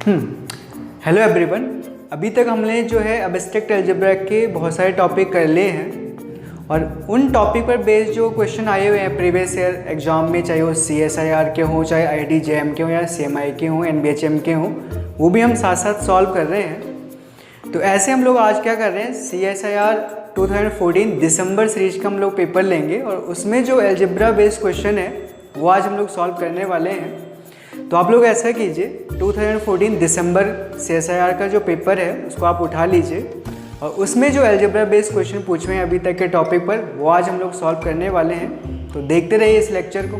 Hello everyone. अभी तक हमने जो है एब्स्ट्रैक्ट अलजेब्रा के बहुत सारे टॉपिक कर लिए हैं और उन टॉपिक पर बेस्ड जो क्वेश्चन आए हुए हैं प्रीवियस ईयर एग्जाम में, चाहे वो CSIR के हों, चाहे IIT-JEM के हों या CMI के हों, NBHM के हों, वो भी हम साथ साथ सॉल्व कर रहे हैं। तो ऐसे हम लोग आज क्या कर रहे हैं, CSIR 2014 दिसंबर सीरीज का हम लोग पेपर लेंगे और उसमें जो अलजेब्रा बेस्ड क्वेश्चन है वो आज हम लोग सॉल्व करने वाले हैं। तो आप लोग ऐसा कीजिए, 2014 दिसंबर CSIR का जो पेपर है उसको आप उठा लीजिए और उसमें जो अलजेब्रा बेस्ड क्वेश्चन पूछे हैं अभी तक के टॉपिक पर वो आज हम लोग सॉल्व करने वाले हैं। तो देखते रहिए इस लेक्चर को।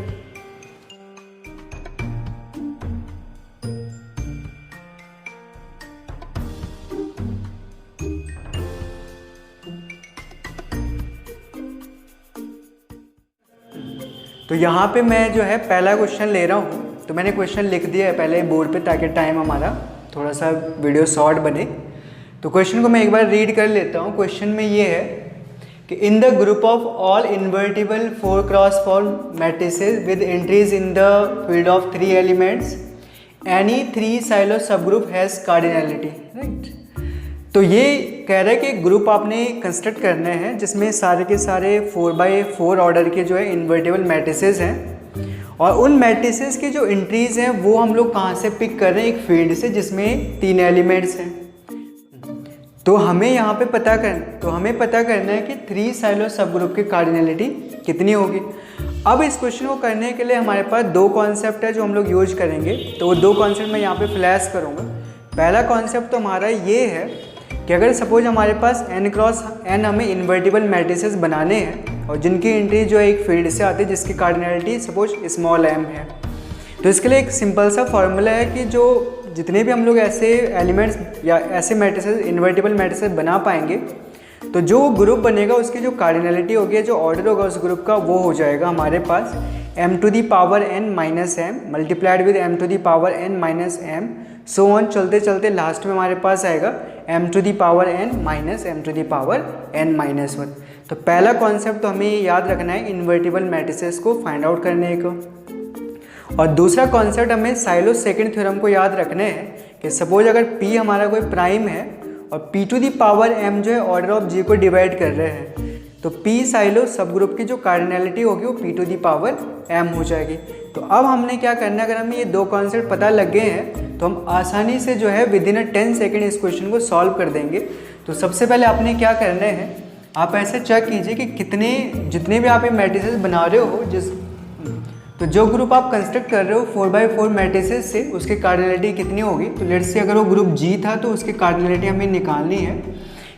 तो यहाँ पे मैं जो है पहला क्वेश्चन ले रहा हूँ। तो मैंने क्वेश्चन लिख दिया है पहले बोर्ड पे ताकि टाइम हमारा थोड़ा सा वीडियो शॉर्ट बने। तो क्वेश्चन को मैं एक बार रीड कर लेता हूँ। क्वेश्चन में ये है कि in the group of all invertible 4x4 matrices with entries in the field of 3 elements any 3 silo सब ग्रुप हैज़ कार्डिनैलिटी, राइट। तो ये कह रहा है कि ग्रुप आपने कंस्ट्रक्ट करने हैं जिसमें सारे के सारे 4x4 ऑर्डर के जो है इन्वर्टिबल मैट्रिसेस हैं और उन मैट्रिसेस की जो एंट्रीज हैं वो हम लोग कहाँ से पिक कर रहे हैं, एक फील्ड से जिसमें 3 एलिमेंट्स हैं। तो हमें यहाँ पे पता करना है कि 3 साइलो सब ग्रुप की कार्डिनैलिटी कितनी होगी। अब इस क्वेश्चन को करने के लिए हमारे पास 2 कॉन्सेप्ट है जो हम लोग यूज करेंगे। तो वो 2 कॉन्सेप्ट मैं यहाँ पे फ्लैश करूँगा। पहला कॉन्सेप्ट तो हमारा ये है कि अगर सपोज हमारे पास n×n हमें इन्वर्टिबल मैट्रिसेस बनाने हैं और जिनकी एंट्री जो है एक फील्ड से आती है जिसकी कार्डिनैलिटी सपोज स्मॉल m है, तो इसके लिए एक सिंपल सा फॉर्मूला है कि जो जितने भी हम लोग ऐसे एलिमेंट्स या ऐसे मैट्रिसेस इन्वर्टिबल मैट्रिसेस बना पाएंगे तो जो ग्रुप बनेगा उसकी जो कार्डिनैलिटी होगी, जो ऑर्डर होगा उस ग्रुप का, वो हो जाएगा हमारे पास m⁻n−m multiplied with m⁻n−m so on चलते चलते लास्ट में हमारे पास आएगा m⁻n−m⁻n−1। तो पहला कॉन्सेप्ट तो हमें याद रखना है इन्वर्टिबल मैट्रिसेस को फाइंड आउट करने को। और दूसरा कॉन्सेप्ट हमें साइलो सेकंड थ्योरम को याद रखने हैं कि सपोज अगर P हमारा कोई प्राइम है और P⁻m जो है ऑर्डर ऑफ G को डिवाइड कर रहे हैं तो P साइलो सब ग्रुप की जो कार्डिनैलिटी होगी वो P⁻m हो जाएगी। तो अब हमने क्या करना है, अगर हमें ये 2 कॉन्सेप्ट पता लग गए हैं तो हम आसानी से जो है विदिन 10 सेकेंड इस क्वेश्चन को सॉल्व कर देंगे। तो सबसे पहले आपने क्या करना है, आप ऐसे चेक कीजिए कि जितने भी आप ये मैट्रिसेस बना रहे हो तो जो ग्रुप आप कंस्ट्रक्ट कर रहे हो 4x4 मैट्रिसेस से उसकी कार्डिनैलिटी कितनी होगी। तो लेट्स से अगर वो ग्रुप G था तो उसकी कार्डिनैलिटी हमें निकालनी है।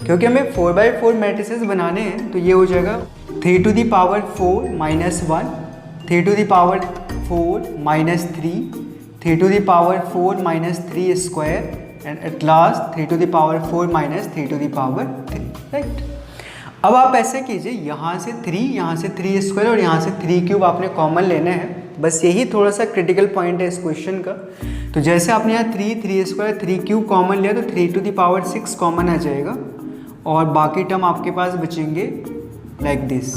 क्योंकि हमें 4x4 मैट्रिसेस बनाने हैं तो ये हो जाएगा 3⁴ - 1, 3⁴ - 3, 3⁴ - 3 square and at last 3⁴ - 3⁵, right. अब आप ऐसे कीजिए, यहाँ से 3 स्क्वायर और यहाँ से 3³ आपने कॉमन लेना है। बस यही थोड़ा सा क्रिटिकल पॉइंट है इस क्वेश्चन का। तो जैसे आपने यहाँ 3 स्क्वायर 3³ कॉमन लिया तो 3⁶ कॉमन आ जाएगा और बाकी टर्म आपके पास बचेंगे लाइक दिस,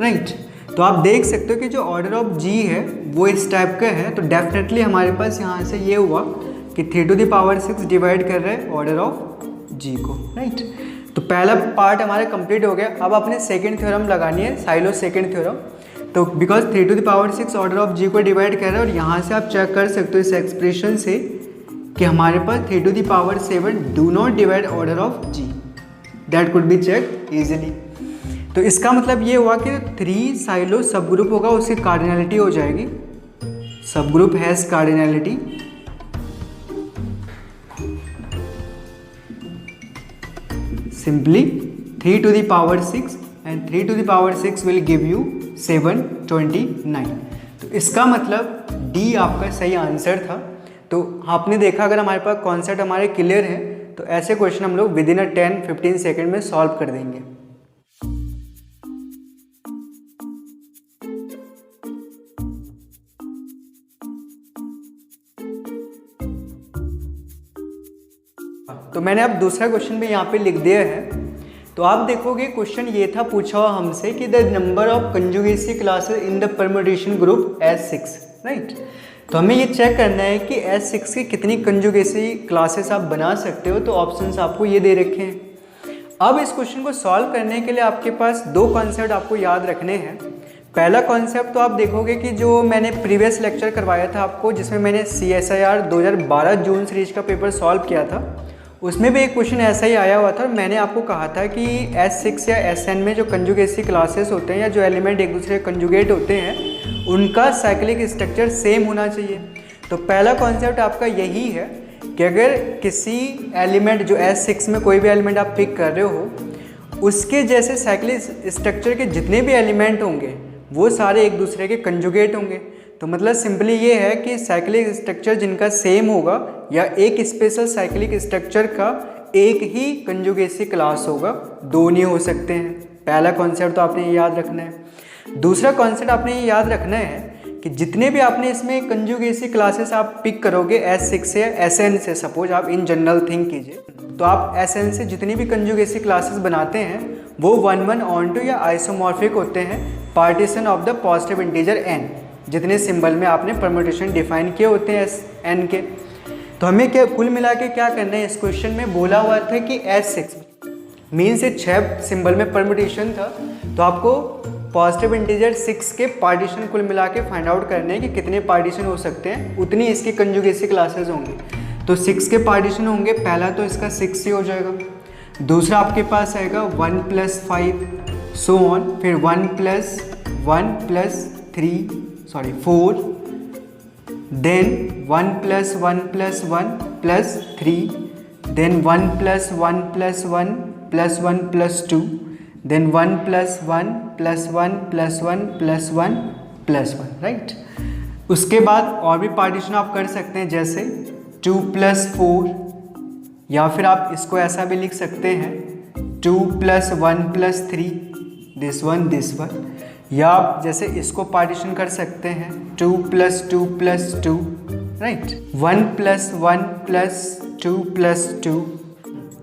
राइट। तो आप देख सकते हो कि जो ऑर्डर ऑफ G है वो इस टाइप का है। तो डेफिनेटली हमारे पास यहाँ से ये हुआ कि 3⁶ डिवाइड कर रहा है ऑर्डर ऑफ G को, राइट। तो पहला पार्ट हमारा कंप्लीट हो गया। अब अपने सेकंड थ्योरम लगानी है, साइलो सेकंड थ्योरम। तो बिकॉज 3⁶ ऑर्डर ऑफ G को डिवाइड कर रहा है और यहाँ से आप चेक कर सकते हो इस एक्सप्रेशन से कि हमारे पास 3⁷ do not divide order of G, that could be check easily. तो इसका मतलब ये हुआ कि 3 साइलो सब ग्रुप होगा उसकी कार्डिनैलिटी हो जाएगी, सब group has cardinality simply 3⁶ and 3⁶ will give you 729। तो इसका मतलब D आपका सही आंसर था। तो आपने देखा अगर हमारे पास कॉन्सेप्ट हमारे क्लियर है तो ऐसे क्वेश्चन हम लोग विदिन 10-15 सेकेंड में सॉल्व कर देंगे। तो मैंने अब दूसरा क्वेश्चन भी यहाँ पे लिख दिया है। तो आप देखोगे क्वेश्चन ये था पूछा हुआ हमसे कि the number of conjugacy classes in the permutation group as 6, right. तो हमें ये चेक करना है कि S6 की कितनी कंजुगेसी क्लासेस आप बना सकते हो। तो ऑप्शंस आपको ये दे रखे हैं। अब इस क्वेश्चन को सॉल्व करने के लिए आपके पास दो कॉन्सेप्ट आपको याद रखने हैं। पहला कॉन्सेप्ट तो आप देखोगे कि जो मैंने प्रीवियस लेक्चर करवाया था आपको, जिसमें मैंने CSIR 2012 जून सीरीज का पेपर सॉल्व किया था, उसमें भी एक क्वेश्चन ऐसा ही आया हुआ था। और मैंने आपको कहा था कि S6 या SN में जो कंजुगेसी क्लासेस होते हैं या जो एलिमेंट एक दूसरे कंजुगेट होते हैं, उनका साइक्लिक स्ट्रक्चर सेम होना चाहिए। तो पहला कॉन्सेप्ट आपका यही है कि अगर किसी एलिमेंट जो S6 में कोई भी एलिमेंट आप पिक कर रहे हो, उसके जैसे साइक्लिक स्ट्रक्चर के जितने भी एलिमेंट होंगे वो सारे एक दूसरे के कंजुगेट होंगे। तो मतलब सिंपली ये है कि साइक्लिक स्ट्रक्चर जिनका सेम होगा या एक स्पेशल साइक्लिक स्ट्रक्चर का एक ही कंजुगेसी क्लास होगा, दो नहीं हो सकते हैं। पहला कॉन्सेप्ट तो आपने ये याद रखना है। दूसरा कॉन्सेप्ट आपने ये याद रखना है कि जितने भी आपने इसमें कंजुगेसी क्लासेस आप पिक करोगे S6 से या SN से, सपोज आप इन जनरल थिंक कीजिए, तो आप SN से जितनी भी कंजुगेसी क्लासेस बनाते हैं वो 1 ऑन टू या आइसोमॉर्फिक होते हैं partition of the positive integer n, जितने सिंबल में आपने परम्यूटेशन डिफाइन किए होते हैं n के। तो हमें क्या कुल मिला के क्या करना है, इस क्वेश्चन में बोला हुआ था कि S6 मीन से 6 सिंबल में परम्यूटेशन था, तो आपको पॉजिटिव इंटीजर 6 के पार्टीशन कुल मिला के फाइंड आउट करने हैं कि कितने पार्टीशन हो सकते हैं, उतनी इसकी कंजुगेसी क्लासेस होंगी। तो 6 के पार्टीशन होंगे, पहला तो इसका 6 ही हो जाएगा, दूसरा आपके पास आएगा 1 + 5 सो ऑन, फिर 1 + 1 + 3 sorry 4, then 1 + 1 + 1 + 3, then 1 + 1 + 1 + 1 + 2, then 1 + 1 + 1 + 1 + 1 + 1, right. उसके बाद और भी पार्टीशन आप कर सकते हैं, जैसे 2 + 4, या फिर आप इसको ऐसा भी लिख सकते हैं 2 + 1 + 3 दिस वन, या आप जैसे इसको पार्टीशन कर सकते हैं 2 + 2 + 2, राइट, 1 + 1 + 2 + 2,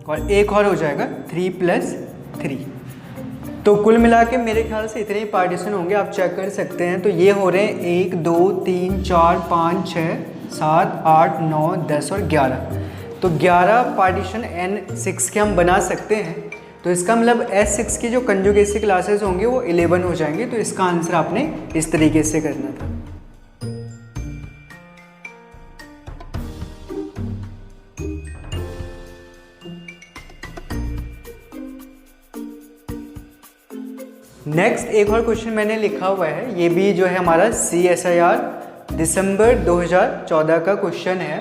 और एक और हो जाएगा 3 + 3। तो कुल मिला के मेरे ख्याल से इतने ही पार्टीशन होंगे, आप चेक कर सकते हैं। तो ये हो रहे हैं 1 2 3 4 5 6 7 8 9 10 और 11। तो 11 पार्टीशन N6 के हम बना सकते हैं। तो इसका मतलब S6 की जो कंजुगेसी क्लासेस होंगे वो 11 हो जाएंगे। तो इसका आंसर आपने इस तरीके से करना था। नेक्स्ट एक और क्वेश्चन मैंने लिखा हुआ है, ये भी जो है हमारा CSIR दिसंबर 2014 का क्वेश्चन है।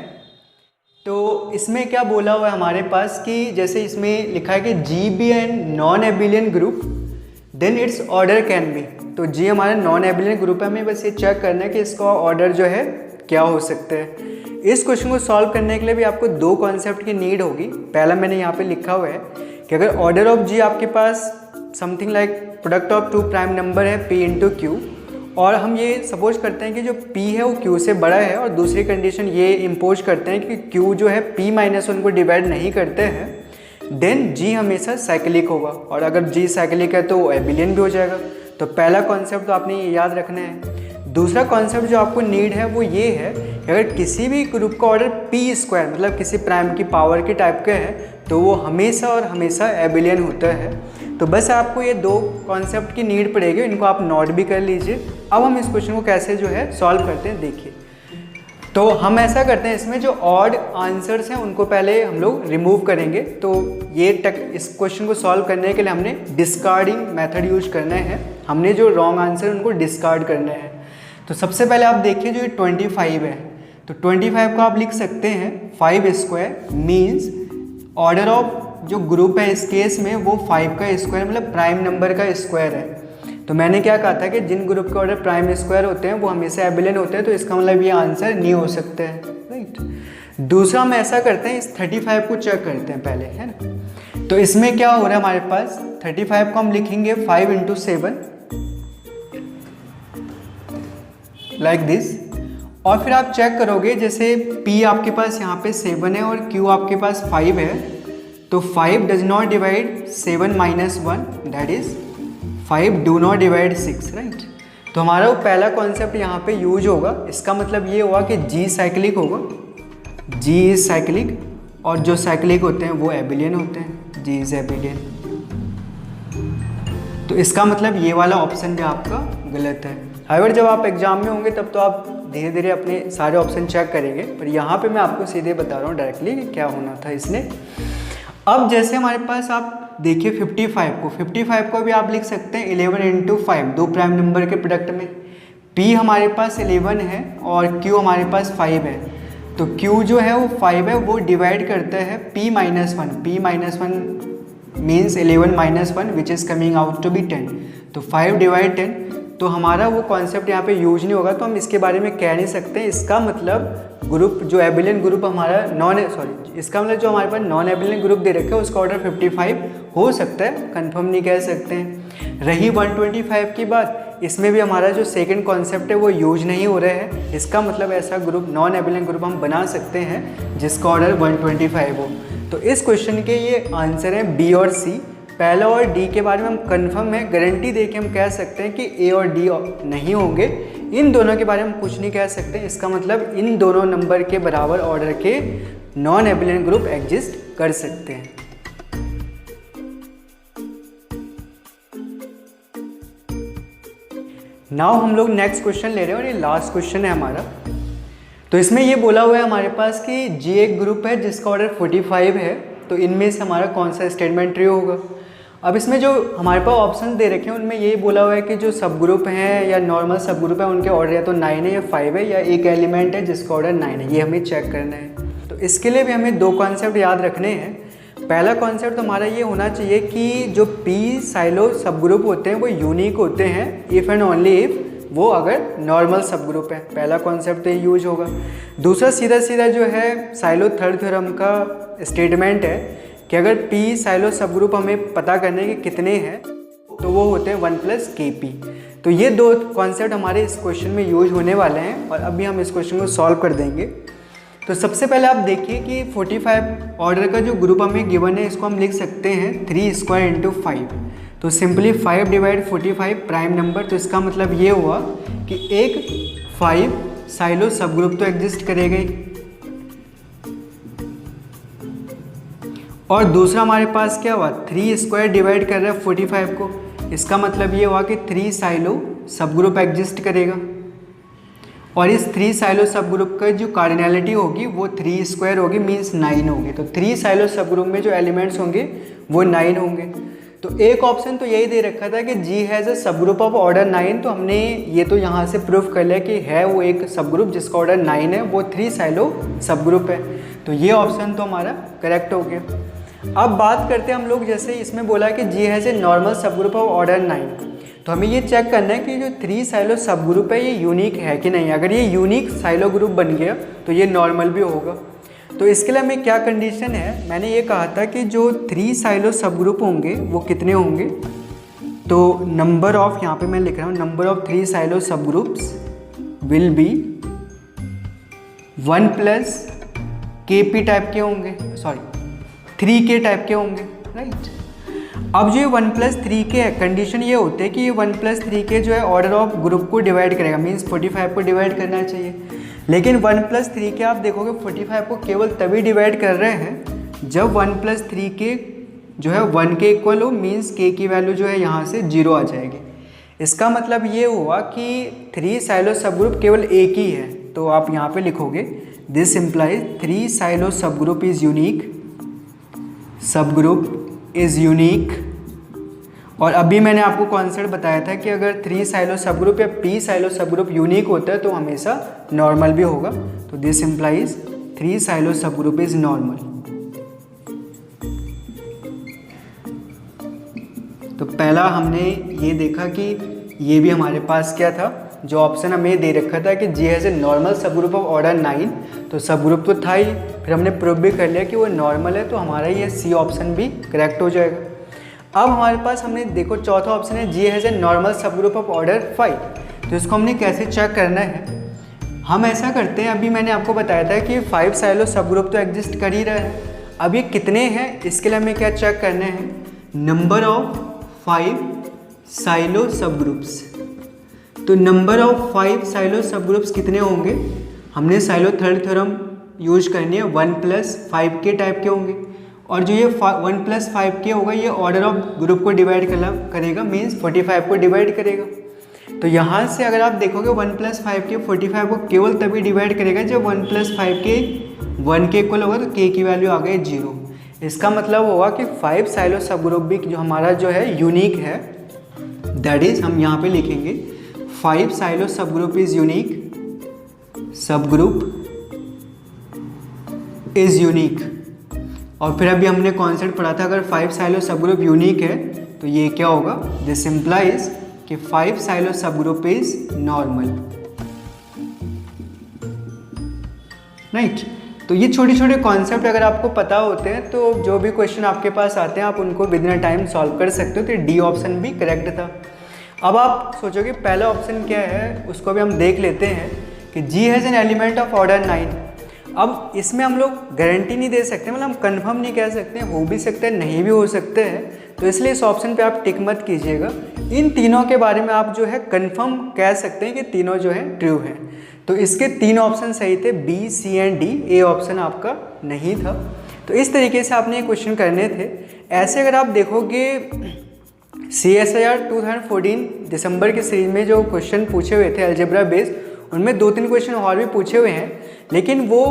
तो इसमें क्या बोला हुआ है हमारे पास कि जैसे इसमें लिखा है कि G be an non abelian group then its order can be. तो G हमारा नॉन एबिलियन ग्रुप है, हमें बस ये चेक करना है कि इसका ऑर्डर जो है क्या हो सकता है। इस क्वेश्चन को सॉल्व करने के लिए भी आपको दो कॉन्सेप्ट की नीड होगी। पहला मैंने यहाँ पे लिखा हुआ है कि अगर ऑर्डर ऑफ G आपके पास something like product of 2 prime number है P × Q, और हम ये सपोज करते हैं कि जो P है वो Q से बड़ा है, और दूसरी कंडीशन ये इम्पोज करते हैं कि Q जो है P-1 को डिवाइड नहीं करते हैं, देन G हमेशा साइक्लिक होगा, और अगर G साइक्लिक है तो वो एबिलियन भी हो जाएगा। तो पहला कॉन्सेप्ट तो आपने ये याद रखना है। दूसरा कॉन्सेप्ट जो आपको नीड है वो ये है कि अगर किसी भी ग्रुप का ऑर्डर P² मतलब किसी प्राइम की पावर के टाइप का है तो वो हमेशा और हमेशा एबिलियन होता है। तो बस आपको ये दो कॉन्सेप्ट की नीड पड़ेगी, इनको आप नोट भी कर लीजिए। अब हम इस क्वेश्चन को कैसे जो है सॉल्व करते हैं देखिए। तो हम ऐसा करते हैं, इसमें जो ऑड आंसर्स हैं उनको पहले हम लोग रिमूव करेंगे। तो ये इस क्वेश्चन को सॉल्व करने के लिए हमने डिस्कार्डिंग मेथड यूज करना है। हमने जो रॉन्ग आंसर उनको डिस्कार्ड करना है। तो सबसे पहले आप देखिए जो ये 25 है, तो 25 को आप लिख सकते हैं 5² मीन्स ऑर्डर ऑफ जो ग्रुप है इस केस में वो 5 का स्क्वायर मतलब प्राइम नंबर का स्क्वायर है। तो मैंने क्या कहा था कि जिन ग्रुप के ऑर्डर प्राइम स्क्वायर होते हैं वो हमेशा एबिलियन होते हैं, तो इसका मतलब ये आंसर नहीं हो सकता है, राइट। दूसरा हम ऐसा करते हैं, इस 35 को चेक करते हैं पहले, है ना। तो इसमें क्या हो रहा है हमारे पास 35 को हम लिखेंगे 5 × 7 लाइक दिस, और फिर आप चेक करोगे जैसे P आपके पास यहाँ पे 7 है और Q आपके पास 5 है, तो 5 does not divide 7 - 1 that is 5 do not divide 6, right. तो हमारा वो पहला कॉन्सेप्ट यहाँ पे यूज होगा। इसका मतलब ये हुआ कि जी साइक्लिक होगा, जी इज साइक्लिक, और जो साइक्लिक होते हैं वो एबिलियन होते हैं, जी इज एबिलियन। तो इसका मतलब ये वाला ऑप्शन भी आपका गलत है। हाइवर जब आप एग्जाम में होंगे तब तो आप धीरे धीरे अपने सारे ऑप्शन चेक करेंगे, पर यहाँ पे मैं आपको सीधे बता रहा हूँ डायरेक्टली कि क्या होना था इसने। अब जैसे हमारे पास आप देखिए 55 को भी आप लिख सकते हैं 11 इंटू 5, दो प्राइम नंबर के प्रोडक्ट में। P हमारे पास 11 है और Q हमारे पास 5 है, तो Q जो है वो 5 है, वो डिवाइड करता है P minus 1 means 11 minus 1 which is coming out to be 10। तो 5 डिवाइड 10, तो हमारा वो कॉन्सेप्ट यहाँ पे यूज नहीं होगा, तो हम इसके बारे में कह नहीं सकते। इसका मतलब ग्रुप जो एबिलियन ग्रुप हमारा इसका मतलब जो हमारे पास नॉन एबिलियन ग्रुप दे रखे है उसका ऑर्डर 55 हो सकता है, कंफर्म नहीं कह सकते हैं। रही 125 की बात, इसमें भी हमारा जो सेकंड कॉन्सेप्ट है वो यूज नहीं हो रहा है। इसका मतलब ऐसा ग्रुप नॉन एबिलियन ग्रुप हम बना सकते हैं जिसका ऑर्डर 125 हो। तो इस क्वेश्चन के ये आंसर हैं बी और सी। पहला और डी के बारे में हम कंफर्म है, गारंटी दे के हम कह सकते हैं कि ए और डी नहीं होंगे। इन दोनों के बारे में हम कुछ नहीं कह सकते। इसका मतलब इन दोनों नंबर के बराबर ऑर्डर के नॉन एबिलियन ग्रुप एग्जिस्ट कर सकते हैं। नाउ हम लोग नेक्स्ट क्वेश्चन ले रहे हैं और ये लास्ट क्वेश्चन है हमारा। तो इसमें ये बोला हुआ है हमारे पास कि जी एक ग्रुप है जिसका ऑर्डर 45 है, तो इनमें से हमारा कौन सा स्टेटमेंट ट्रू होगा। अब इसमें जो हमारे पास ऑप्शन दे रखे हैं उनमें ये बोला हुआ है कि जो सब ग्रुप हैं या नॉर्मल सब ग्रुप है उनके ऑर्डर या तो 9 है या 5 है, या एक एलिमेंट है जिसका ऑर्डर 9 है, ये हमें चेक करना है। तो इसके लिए भी हमें दो कॉन्सेप्ट याद रखने हैं। पहला कॉन्सेप्ट हमारा ये होना चाहिए कि जो पी साइलो सब ग्रुप होते हैं वो यूनिक होते हैं इफ़ एंड ओनली इफ़ वो अगर नॉर्मल सब ग्रुप है। पहला कॉन्सेप्ट तो यूज होगा। दूसरा सीधा जो है साइलो थर्ड थ्योरम का स्टेटमेंट है कि अगर पी साइलो सब ग्रुप हमें पता करने के कितने हैं तो वो होते हैं 1 + KP। तो ये दो कॉन्सेप्ट हमारे इस क्वेश्चन में यूज होने वाले हैं और अभी हम इस क्वेश्चन को सॉल्व कर देंगे। तो सबसे पहले आप देखिए कि 45 ऑर्डर का जो ग्रुप हमें गिवन है इसको हम लिख सकते हैं 3² × 5। तो सिंपली 5 डिवाइड 45 प्राइम नंबर, तो इसका मतलब ये हुआ कि एक 5 साइलो सब ग्रुप तो एग्जिस्ट करेगा ही, और दूसरा हमारे पास क्या हुआ 3² डिवाइड कर रहा है 45 को, इसका मतलब ये हुआ कि 3 साइलो सब ग्रुप एग्जिस्ट करेगा, और इस 3 साइलो सब ग्रुप का जो कार्डिनैलिटी होगी वो 3² होगी मीन्स 9 होगी। तो 3 साइलो सब ग्रुप में जो एलिमेंट्स होंगे वो 9 होंगे। तो एक ऑप्शन तो यही दे रखा था कि जी हैज़ अ सब ग्रुप ऑफ ऑर्डर 9, तो हमने ये तो यहाँ से प्रूफ कर लिया कि है वो एक सब ग्रुप जिसका ऑर्डर 9 है, वो 3 साइलो सब ग्रुप है। तो ये ऑप्शन तो हमारा करेक्ट हो गया। अब बात करते हैं हम लोग, जैसे इसमें बोला कि जी हैज़ ए नॉर्मल सब ग्रुप ऑफ ऑर्डर 9, तो हमें ये चेक करना है कि जो 3 साइलो सब ग्रुप है ये यूनिक है कि नहीं। अगर ये यूनिक साइलो ग्रुप बन गया तो ये नॉर्मल भी होगा। तो इसके लिए हमें क्या कंडीशन है, मैंने ये कहा था कि जो 3 साइलो सब ग्रुप होंगे वो कितने होंगे। तो नंबर ऑफ, यहाँ पे मैं लिख रहा हूँ, नंबर ऑफ 3 साइलो सब groups will be 1 + KP type के होंगे, 3K टाइप के होंगे, राइट। अब जो ये 1 + 3K है, कंडीशन ये होते हैं कि ये 1 + 3K जो है ऑर्डर ऑफ ग्रुप को डिवाइड करेगा, मीन्स 45 को डिवाइड करना चाहिए। लेकिन 1 + 3K आप देखोगे 45 को केवल तभी डिवाइड कर रहे हैं जब 1 + 3K जो है 1 के इक्वल हो, मीन्स K की वैल्यू जो है यहाँ से 0 आ जाएगी। इसका मतलब ये हुआ कि 3 साइलो सब ग्रुप केवल एक ही है, तो आप यहाँ पे लिखोगे दिस इम्प्लाइज 3 साइलो सब ग्रुप इज़ यूनिक, सब ग्रुप इज़ यूनिक। और अभी मैंने आपको कॉन्सेप्ट बताया था कि अगर 3 साइलो सब ग्रुप या P साइलो सब ग्रुप यूनिक होता है तो हमेशा नॉर्मल भी होगा। तो दिस इम्प्लाइज 3 साइलो सब ग्रुप इज़ नॉर्मल। तो पहला हमने ये देखा कि ये भी हमारे पास क्या था, जो ऑप्शन हमें दे रखा था कि जी हैज़ ए नॉर्मल सब ग्रुप ऑफ ऑर्डर 9, तो सब ग्रुप तो था ही, फिर हमने प्रूव भी कर लिया कि वो नॉर्मल है, तो हमारा ये सी ऑप्शन भी करेक्ट हो जाएगा। अब हमारे पास हमने देखो चौथा ऑप्शन है जी हैज़ ए नॉर्मल सब ग्रुप ऑफ ऑर्डर 5, तो इसको हमने कैसे चेक करना है। हम ऐसा करते हैं, अभी मैंने आपको बताया था कि 5 साइलो सब ग्रुप तो एग्जिस्ट कर ही रहा है। अब ये कितने हैं, इसके लिए हमें क्या चेक करना है, नंबर ऑफ 5 साइलो सब ग्रुप्स। तो नंबर ऑफ 5 साइलो सब ग्रुप्स कितने होंगे, हमने साइलो थर्ड थ्योरम यूज करनी है, 1 + 5 के टाइप के होंगे। और जो ये 1 + 5 के होगा ये ऑर्डर ऑफ ग्रुप को डिवाइड करेगा, मीन्स 45 को डिवाइड करेगा। तो यहाँ से अगर आप देखोगे 1 + 5 के 45 को केवल तभी डिवाइड करेगा जब 1 + 5 के 1 के इक्वल होगा, तो के की वैल्यू आ गई 0। इसका मतलब होगा कि 5 साइलो सब ग्रुप भी जो हमारा जो है यूनिक है, दैट इज हम यहाँ पे लिखेंगे 5 साइलो सब ग्रुप इज यूनिक, सब ग्रुप इज यूनिक। और फिर अभी हमने कॉन्सेप्ट पढ़ा था, अगर 5 साइलो सब ग्रुप यूनिक है तो ये क्या होगा, दिस इम्प्लाइज कि 5 साइलो सब ग्रुप इज नॉर्मल, राइट। तो ये छोटे छोटे कॉन्सेप्ट अगर आपको पता होते हैं तो जो भी क्वेश्चन आपके पास आते हैं आप उनको विद इन टाइम सॉल्व कर सकते हो। तो डी ऑप्शन भी करेक्ट था। अब आप सोचोगे पहला ऑप्शन क्या है, उसको भी हम देख लेते हैं कि G has an element of order 9। अब इसमें हम लोग गारंटी नहीं दे सकते, मतलब हम कंफर्म नहीं कह सकते, हो भी सकते हैं नहीं भी हो सकते हैं, तो इसलिए इस ऑप्शन पे आप टिक मत कीजिएगा। इन तीनों के बारे में आप जो है कंफर्म कह सकते हैं कि तीनों जो है ट्रू हैं। तो इसके 3 ऑप्शन सही थे, B, C and D, A option आपका नहीं था। तो इस तरीके से आपने ये क्वेश्चन करने थे। ऐसे अगर आप देखोगे CSIR 2014 दिसंबर की सीरीज में जो क्वेश्चन पूछे हुए थे अलजेब्रा बेस्ड, उनमें 2-3 क्वेश्चन और भी पूछे हुए हैं, लेकिन वो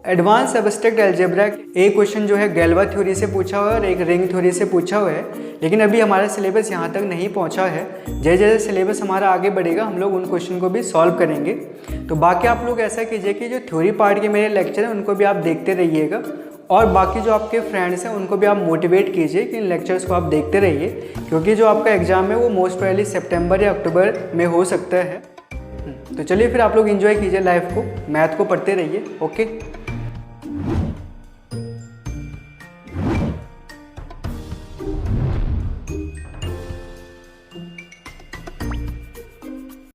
एडवांस एब्स्ट्रैक्ट अलजेब्रा, एक क्वेश्चन जो है गैल्वा थ्योरी से पूछा हुआ है और एक रिंग थ्योरी से पूछा हुआ है। लेकिन अभी हमारा सिलेबस यहाँ तक नहीं पहुँचा है, जैसे जैसे सिलेबस हमारा आगे बढ़ेगा हम लोग उन क्वेश्चन को भी सॉल्व करेंगे। तो बाकी आप लोग ऐसा कीजिए कि जो थ्योरी पार्ट के मेरे लेक्चर हैं उनको भी आप देखते रहिएगा, और बाकी जो आपके फ्रेंड्स हैं उनको भी आप मोटिवेट कीजिए कि इन लेक्चर्स को आप देखते रहिए, क्योंकि जो आपका एग्ज़ाम है वो मोस्ट प्रोबेबली सितंबर या अक्टूबर में हो सकता है। तो चलिए फिर आप लोग एंजॉय कीजिए लाइफ को, मैथ को पढ़ते रहिए। ओके।